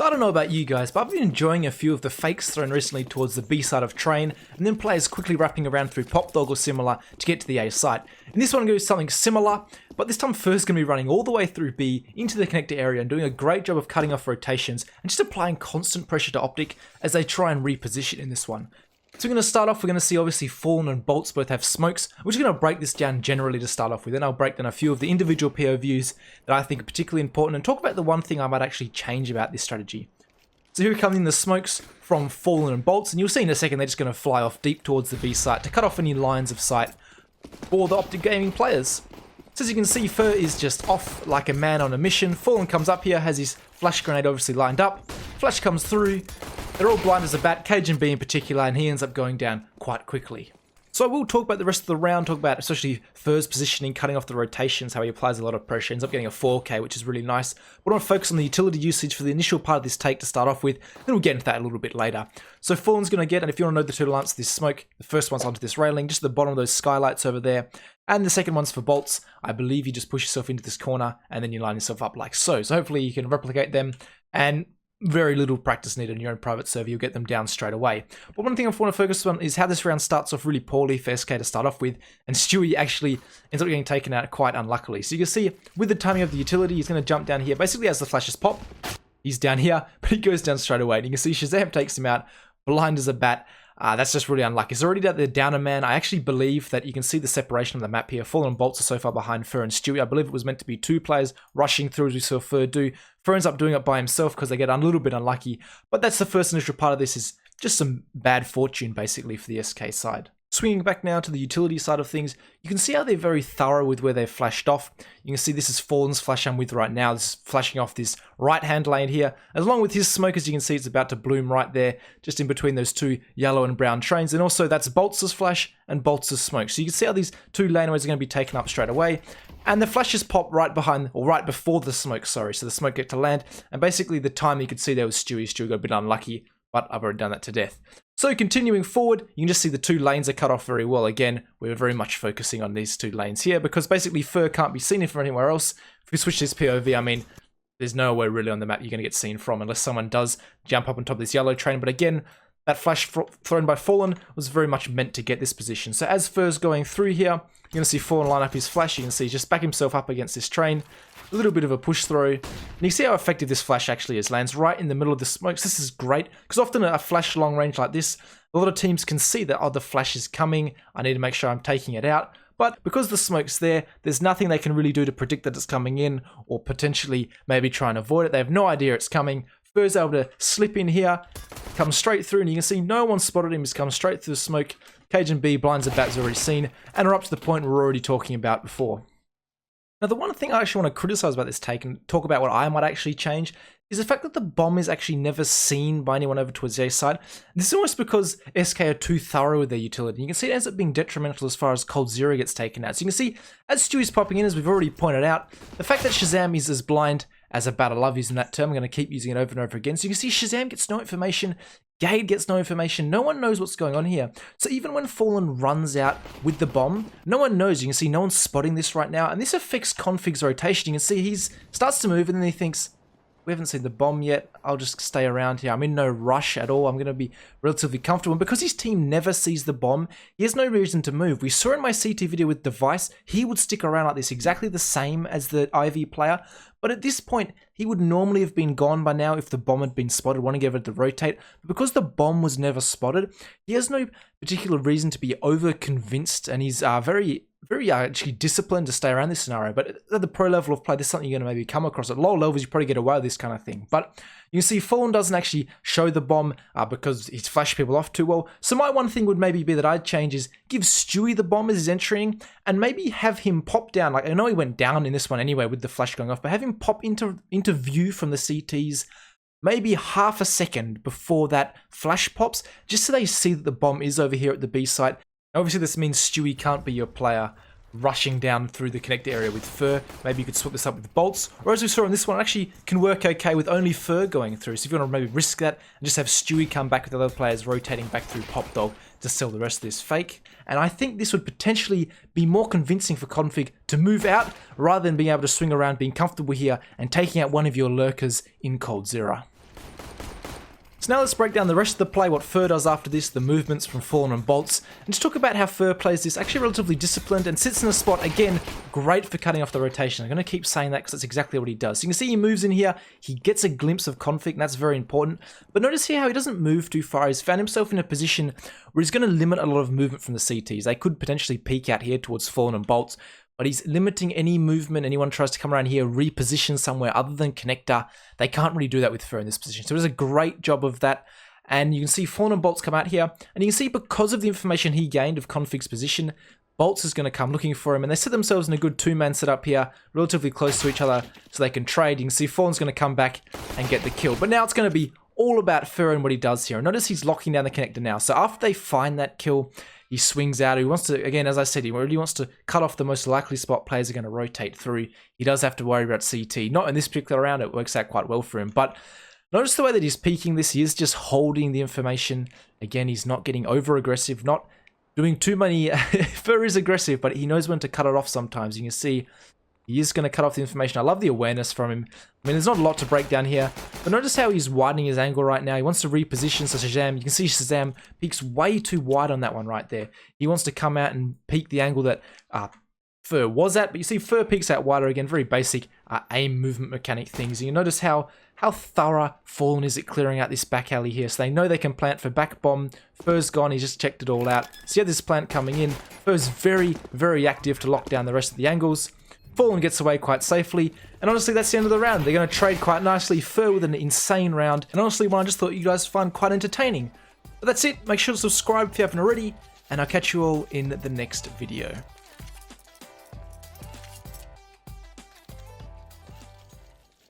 So I don't know about you guys, but I've been enjoying a few of the fakes thrown recently towards the B side of Train, and then players quickly wrapping around through Pop Dog or similar to get to the A site. And this one goes something similar, but this time Fur's going to be running all the way through B into the connector area and doing a great job of cutting off rotations and just applying constant pressure to Optic as they try and reposition in this one. So we're going to start off, we're going to see obviously Fallen and Bolts both have smokes. We're just going to break this down generally to start off with, then I'll break down a few of the individual POVs that I think are particularly important and talk about the one thing I might actually change about this strategy. So here come in the smokes from Fallen and Bolts, and you'll see in a second they're just going to fly off deep towards the B site to cut off any lines of sight for the Optic Gaming players. So as you can see, Fur is just off like a man on a mission. Fallen comes up here, has his flash grenade obviously lined up. Flash comes through. They're all blind as a bat, Cajun B in particular, and he ends up going down quite quickly. So I will talk about the rest of the round, talk about especially Fur's positioning, cutting off the rotations, how he applies a lot of pressure, ends up getting a 4K, which is really nice. But I want to focus on the utility usage for the initial part of this take to start off with, then we'll get into that a little bit later. So Fallen's going to get, and if you want to know the two lamps of this smoke, the first one's onto this railing, just at the bottom of those skylights over there, and the second one's for Bolts. I believe you just push yourself into this corner, and then you line yourself up like so. So hopefully you can replicate them, and very little practice needed in your own private server, you'll get them down straight away. But one thing I want to focus on is how this round starts off really poorly for SK to start off with, and Stewie actually ends up getting taken out quite unluckily. So you can see with the timing of the utility, he's going to jump down here, basically as the flashes pop, he's down here, but he goes down straight away. And you can see Shazam takes him out, blind as a bat. That's just really unlucky. He's already at the downer man. I actually believe that you can see the separation of the map here. Fallen and Bolts are so far behind Fur and Stewie. I believe it was meant to be two players rushing through as we saw Fur do. Fur ends up doing it by himself because they get a little bit unlucky. But that's the first initial part of this, is just some bad fortune basically for the SK side. Swinging back now to the utility side of things, you can see how they're very thorough with where they've flashed off. You can see this is Fallen's flash I'm with right now. This is flashing off this right-hand lane here. As long with his smoke, as you can see, it's about to bloom right there, just in between those two yellow and brown trains. And also that's Bolts' flash and Bolts' smoke. So you can see how these two laneways are going to be taken up straight away. And the flashes pop right behind, or right before the smoke, sorry. So the smoke get to land. And basically the time you could see there was Stewie. Stewie got a bit unlucky, but I've already done that to death. So continuing forward, you can just see the two lanes are cut off very well. Again, we're very much focusing on these two lanes here because basically Fur can't be seen from anywhere else. If we switch this POV, I mean, there's nowhere really on the map you're going to get seen from unless someone does jump up on top of this yellow train. But again, that flash thrown by Fallen was very much meant to get this position. So as Fur's going through here, you're going to see Fallen line up his flash. You can see just back himself up against this train. A little bit of a push throw, and you see how effective this flash actually is. Lands right in the middle of the smokes. This is great, because often a flash long range like this, a lot of teams can see that, oh, the flash is coming, I need to make sure I'm taking it out. But because the smoke's there, there's nothing they can really do to predict that it's coming in, or potentially maybe try and avoid it. They have no idea it's coming. Fur's able to slip in here, come straight through, and you can see no one spotted him. He's come straight through the smoke. Cajun B blinds a bat's already seen, and are up to the point we're already talking about before. Now, the one thing I actually want to criticize about this take and talk about what I might actually change is the fact that the bomb is actually never seen by anyone over towards the A side. This is almost because SK are too thorough with their utility. You can see it ends up being detrimental as far as Cold Zero gets taken out. So you can see, as Stewie's popping in, as we've already pointed out, the fact that Shazam is as blind as a bat. I love using that term. I'm going to keep using it over and over again. So you can see Shazam gets no information. Gade gets no information. No one knows what's going on here. So even when Fallen runs out with the bomb, no one knows. You can see no one's spotting this right now. And this affects Config's rotation. You can see he starts to move and then he thinks, we haven't seen the bomb yet. I'll just stay around here. I'm in no rush at all. I'm going to be relatively comfortable. And because his team never sees the bomb, he has no reason to move. We saw in my CT video with Device, he would stick around like this, exactly the same as the IV player. But at this point, he would normally have been gone by now if the bomb had been spotted, wanting ever to rotate. But because the bomb was never spotted, he has no particular reason to be over-convinced, and he's very actually disciplined to stay around this scenario. But at the pro level of play, this is something you're going to maybe come across. At lower levels, you probably get away with this kind of thing. But you can see Fallen doesn't actually show the bomb because he's flashed people off too well. So my one thing would maybe be that I'd change is give Stewie the bomb as he's entering and maybe have him pop down. Like, I know he went down in this one anyway with the flash going off, but have him pop into view from the CTs maybe half a second before that flash pops, just so they see that the bomb is over here at the B site. Obviously, this means Stewie can't be your player rushing down through the connector area with Fur. Maybe you could swap this up with Bolts, or as we saw on this one, it actually can work okay with only Fur going through. So if you want to maybe risk that and just have Stewie come back with the other players rotating back through Pop Dog to sell the rest of this fake. And I think this would potentially be more convincing for Config to move out rather than being able to swing around, being comfortable here and taking out one of your lurkers in Cold Zero. So now let's break down the rest of the play, what Fur does after this, the movements from Fallen and Bolts, and just talk about how Fur plays this actually relatively disciplined and sits in a spot, again, great for cutting off the rotation. I'm going to keep saying that because that's exactly what he does. So you can see he moves in here, he gets a glimpse of conflict, and that's very important. But notice here how he doesn't move too far. He's found himself in a position where he's going to limit a lot of movement from the CTs. They could potentially peek out here towards Fallen and Bolts, but he's limiting any movement. Anyone tries to come around here, reposition somewhere other than connector, they can't really do that with Fur in this position. So he does a great job of that. And you can see Fallen and Bolts come out here, and you can see because of the information he gained of Config's position, Bolts is going to come looking for him, and they set themselves in a good two-man setup here, relatively close to each other, so they can trade. You can see Fallen's going to come back and get the kill. But now it's going to be all about Fur and what he does here. And notice he's locking down the connector now. So after they find that kill, he swings out. He wants to, again, as I said, he really wants to cut off the most likely spot players are going to rotate through. He does have to worry about CT. Not in this particular round, it works out quite well for him. But notice the way that he's peeking this. He is just holding the information. Again, he's not getting over-aggressive, not doing too many. Fur is aggressive, but he knows when to cut it off sometimes. You can see he is going to cut off the information. I love the awareness from him. I mean, there's not a lot to break down here, but notice how he's widening his angle right now. He wants to reposition so Shazam. You can see Shazam peeks way too wide on that one right there. He wants to come out and peek the angle that Fur was at, but you see Fur peeks out wider again. Very basic aim movement mechanic things. And you notice how thorough Fallen is at clearing out this back alley here. So they know they can plant for back bomb. Fur's gone, he's just checked it all out. See how this plant coming in. Fur's very, very active to lock down the rest of the angles. Fallen gets away quite safely, and honestly that's the end of the round. They're going to trade quite nicely. Fur with an insane round, and honestly one I just thought you guys find quite entertaining. But that's it, make sure to subscribe if you haven't already, and I'll catch you all in the next video.